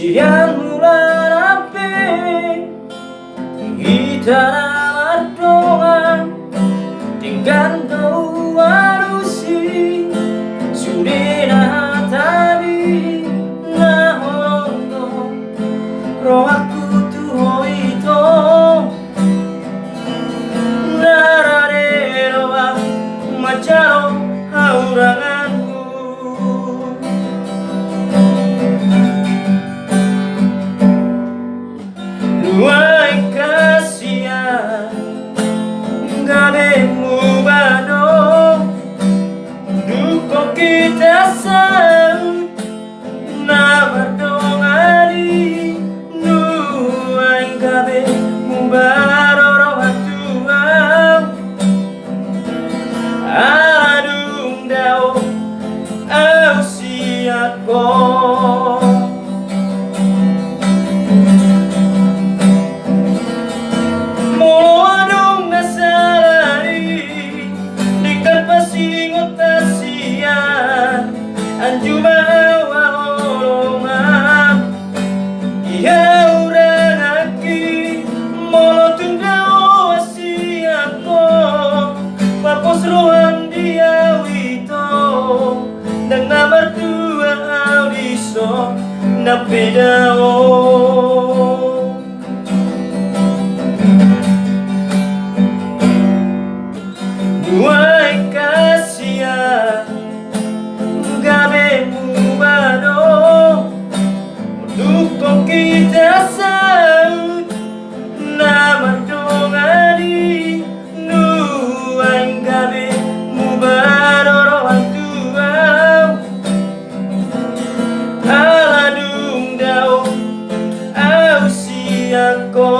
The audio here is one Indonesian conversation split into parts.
Siang bulan api di tanah doa tinggal kau warusi sudah tadi na hono roh aku tuh itu narare roa macam hauranganku Luai kasihan gademu bano duko kita sang nama dongari luai gademu baroro hatua aladung dao au siako Ruang dia wito dan nomor dua audiso na pedao Duai kasihan gabe mubano dukong kita saut nama dongari nuang gabe mubaroro hantua aladung dao au siako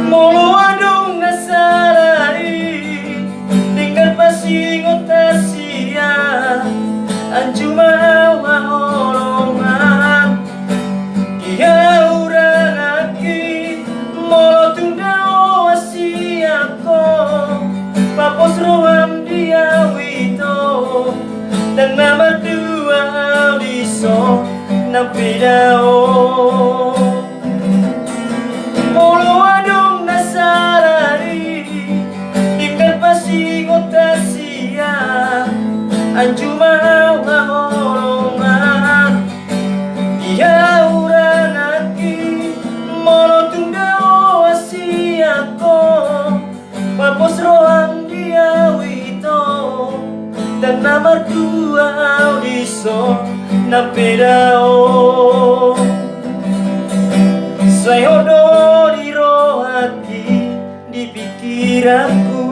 molo adung nasalari tinggal pasingot tasia anjuma waholongan dia urang aki molo tundao asiako papos roham dia wito dan nama dua audiso na pedao molo adung nasalari tinggal pasingot tasia anjuma waholongan dia urang aki molo tundao asiako papos roham dia wito dan nama dua audiso na pedao saya di roh hati di pikiranku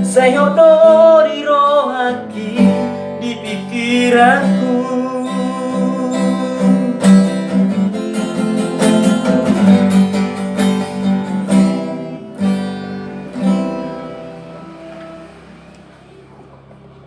saya di roh hati di pikiranku